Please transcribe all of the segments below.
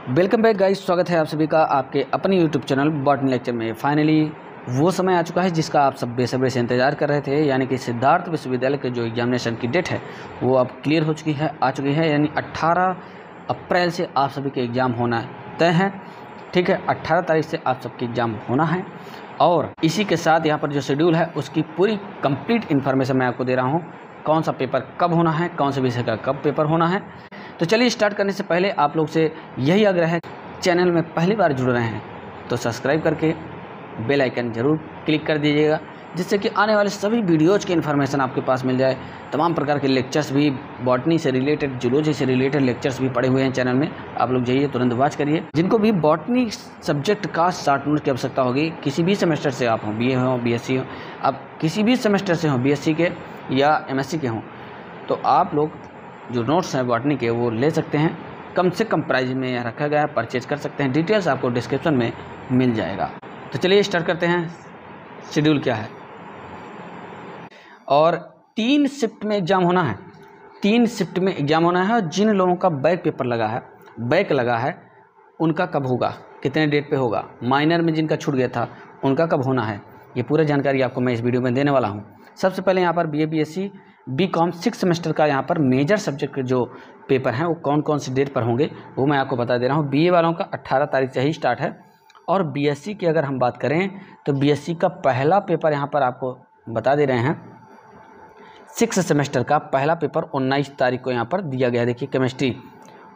Welcome back guys, स्वागत है आप सभी का आपके अपने यूट्यूब चैनल बॉटनी लेक्चर में। फाइनली वो समय आ चुका है जिसका आप सब बेसब्री से इंतजार कर रहे थे, यानी कि सिद्धार्थ विश्वविद्यालय के जो एग्जामिनेशन की डेट है वो अब क्लियर हो चुकी है, आ चुकी है। यानी 18 अप्रैल से आप सभी के एग्ज़ाम होना तय है। ठीक है, 18 तारीख से आप सबके एग्ज़ाम होना है और इसी के साथ यहाँ पर जो शेड्यूल है उसकी पूरी कंप्लीट इन्फॉर्मेशन मैं आपको दे रहा हूँ। कौन सा पेपर कब होना है, कौन से विषय का कब पेपर होना है। तो चलिए स्टार्ट करने से पहले आप लोग से यही आग्रह है, चैनल में पहली बार जुड़ रहे हैं तो सब्सक्राइब करके बेल आइकन ज़रूर क्लिक कर दीजिएगा, जिससे कि आने वाले सभी वीडियोज़ की इन्फॉर्मेशन आपके पास मिल जाए। तमाम प्रकार के लेक्चर्स भी, बॉटनी से रिलेटेड, जूलॉजी से रिलेटेड लेक्चर्स भी पड़े हुए हैं चैनल में, आप लोग जाइए तुरंत वॉच करिए। जिनको भी बॉटनी सब्जेक्ट का शॉर्ट नोट की आवश्यकता होगी, किसी भी सेमेस्टर से आप हों, BA हो, BSc हो, आप किसी भी सेमेस्टर से हों, BSc के या MSc के हों, तो आप लोग जो नोट्स हैं बॉटनी के वो ले सकते हैं। कम से कम प्राइस में यहाँ रखा गया है, परचेज कर सकते हैं। डिटेल्स आपको डिस्क्रिप्शन में मिल जाएगा। तो चलिए स्टार्ट करते हैं। शेड्यूल क्या है, और 3 शिफ्ट में एग्ज़ाम होना है। 3 शिफ्ट में एग्ज़ाम होना है। और जिन लोगों का बैक पेपर लगा है, बैक लगा है, उनका कब होगा, कितने डेट पे होगा, माइनर में जिनका छूट गया था उनका कब होना है, ये पूरी जानकारी आपको मैं इस वीडियो में देने वाला हूँ। सबसे पहले यहाँ पर BA BSc BCom 6 सेमेस्टर का यहाँ पर मेजर सब्जेक्ट के जो पेपर हैं वो कौन कौन सी डेट पर होंगे वो मैं आपको बता दे रहा हूँ। BA वालों का 18 तारीख से ही स्टार्ट है। और BSc की अगर हम बात करें तो BSc का पहला पेपर यहाँ पर आपको बता दे रहे हैं, 6 सेमेस्टर का पहला पेपर 19 तारीख को यहाँ पर दिया गया है। देखिए केमिस्ट्री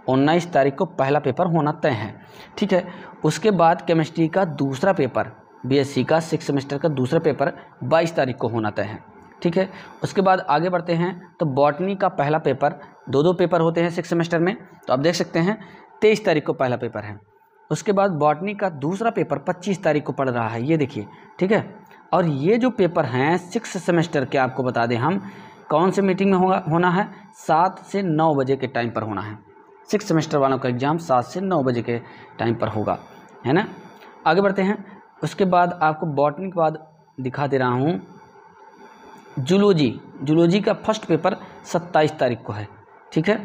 19 तारीख को पहला पेपर होना तय है। ठीक है, उसके बाद केमिस्ट्री का दूसरा पेपर, BSc का 6 सेमेस्टर का दूसरा पेपर 22 तारीख को होना तय है। ठीक है, उसके बाद आगे बढ़ते हैं तो बॉटनी का पहला पेपर, दो पेपर होते हैं 6 सेमेस्टर में, तो आप देख सकते हैं 23 तारीख को पहला पेपर है। उसके बाद बॉटनी का दूसरा पेपर 25 तारीख को पड़ रहा है, ये देखिए। ठीक है, और ये जो पेपर हैं 6 सेमेस्टर के, आपको बता दें हम कौन से मीटिंग में होना है, 7 से 9 बजे के टाइम पर होना है। 6 सेमेस्टर वालों का एग्ज़ाम 7 से 9 बजे के टाइम पर होगा, है ना। आगे बढ़ते हैं। उसके बाद आपको बॉटनी के बाद दिखा दे रहा हूँ जूलॉजी का फर्स्ट पेपर 27 तारीख को है। ठीक है,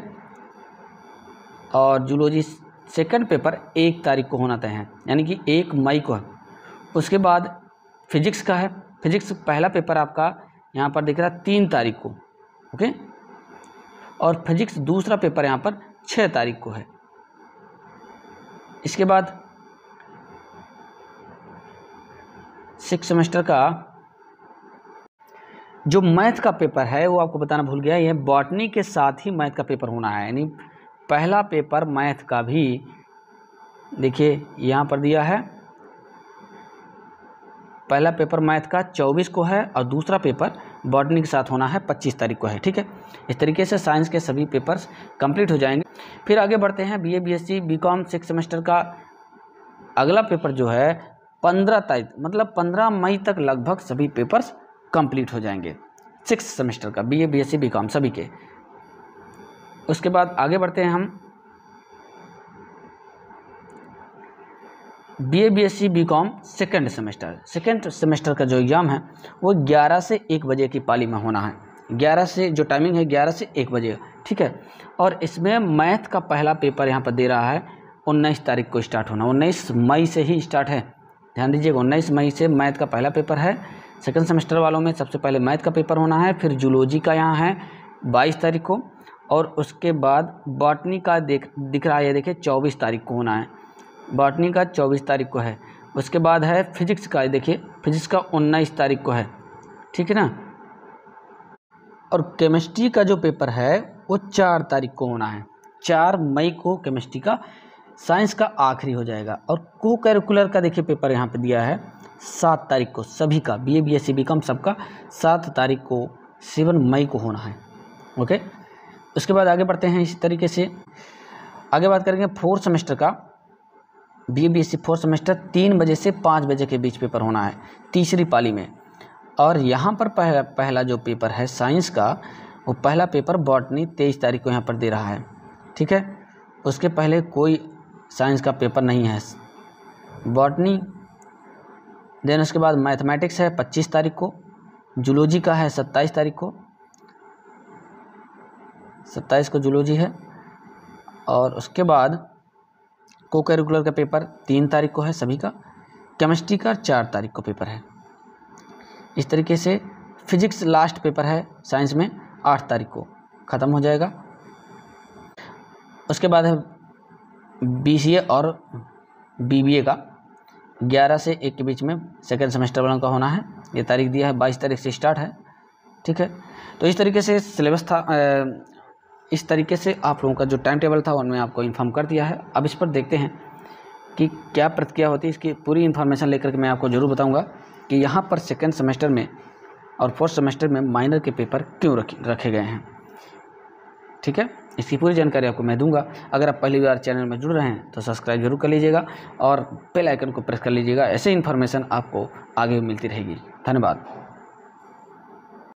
और जूलॉजी सेकंड पेपर 1 तारीख को होना तय है, यानी कि 1 मई को है। उसके बाद फिजिक्स का है, फिजिक्स पहला पेपर आपका यहाँ पर दिख रहा है 3 तारीख को, ओके। और फिजिक्स दूसरा पेपर यहाँ पर 6 तारीख को है। इसके बाद 6 सेमेस्टर का जो मैथ का पेपर है वो आपको बताना भूल गया, ये बॉटनी के साथ ही मैथ का पेपर होना है। यानी पहला पेपर मैथ का भी देखिए यहाँ पर दिया है, पहला पेपर मैथ का 24 को है और दूसरा पेपर बॉटनी के साथ होना है 25 तारीख को है। ठीक है, इस तरीके से साइंस के सभी पेपर्स कंप्लीट हो जाएंगे। फिर आगे बढ़ते हैं। BA BSc BCom 6 सेमेस्टर का अगला पेपर जो है 15 तारीख, मतलब 15 मई तक लगभग सभी पेपर्स कंप्लीट हो जाएंगे 6 सेमेस्टर का, BA BSc BCom सभी के। उसके बाद आगे बढ़ते हैं हम। BA BSc BCom second semester का जो एग्ज़ाम है वो 11 से 1 बजे की पाली में होना है। 11 से जो टाइमिंग है 11 से 1 बजे। ठीक है, और इसमें मैथ का पहला पेपर यहाँ पर दे रहा है 19 तारीख को स्टार्ट होना, 19 मई से ही स्टार्ट है, ध्यान दीजिएगा। 19 मई से मैथ का पहला पेपर है। सेकंड सेमेस्टर वालों में सबसे पहले मैथ का पेपर होना है। फिर जूलॉजी का यहाँ है 22 तारीख को, और उसके बाद बॉटनी का दिख रहा है, ये देखिए 24 तारीख को होना है। बॉटनी का 24 तारीख को है। उसके बाद है फिजिक्स का, देखिए फिजिक्स का 19 तारीख को है। ठीक है ना। और केमिस्ट्री का जो पेपर है वो 4 तारीख को होना है। 4 मई को केमिस्ट्री का, साइंस का आखिरी हो जाएगा। और को कैलकुलर का देखिए पेपर यहाँ पे दिया है 7 तारीख को, सभी का BA BSc BCom सबका 7 तारीख को, 7 मई को होना है, ओके। उसके बाद आगे बढ़ते हैं। इसी तरीके से आगे बात करेंगे 4 सेमेस्टर का। BA BSc 4 सेमेस्टर 3 बजे से 5 बजे के बीच पेपर होना है, तीसरी पाली में। और यहाँ पर पहला जो पेपर है साइंस का, वो पहला पेपर बॉटनी 23 तारीख को यहाँ पर दे रहा है। ठीक है, उसके पहले कोई साइंस का पेपर नहीं है बॉटनी। देन उसके बाद मैथमेटिक्स है 25 तारीख को, जूलॉजी का है 27 तारीख को, 27 को जूलॉजी है। और उसके बाद को करिकुलर का पेपर 3 तारीख को है सभी का, केमिस्ट्री का 4 तारीख को पेपर है। इस तरीके से फिजिक्स लास्ट पेपर है साइंस में 8 तारीख को ख़त्म हो जाएगा। उसके बाद है BCA और BBA का 11 से 1 के बीच में सेकेंड सेमेस्टर वालों का होना है। ये तारीख दिया है, 22 तारीख से स्टार्ट है, ठीक है। तो इस तरीके से सिलेबस था, इस तरीके से आप लोगों का जो टाइम टेबल था उनमें आपको इन्फॉर्म कर दिया है। अब इस पर देखते हैं कि क्या प्रतिक्रिया होती है। इसकी पूरी इन्फॉर्मेशन लेकर के मैं आपको ज़रूर बताऊंगा कि यहाँ पर सेकेंड सेमेस्टर में और फोर्थ सेमेस्टर में माइनर के पेपर क्यों रखे गए हैं, ठीक है। इसकी पूरी जानकारी आपको मैं दूंगा। अगर आप पहली बार चैनल में जुड़ रहे हैं तो सब्सक्राइब जरूर कर लीजिएगा और बेल आइकन को प्रेस कर लीजिएगा। ऐसे इन्फॉर्मेशन आपको आगे मिलती रहेगी। धन्यवाद।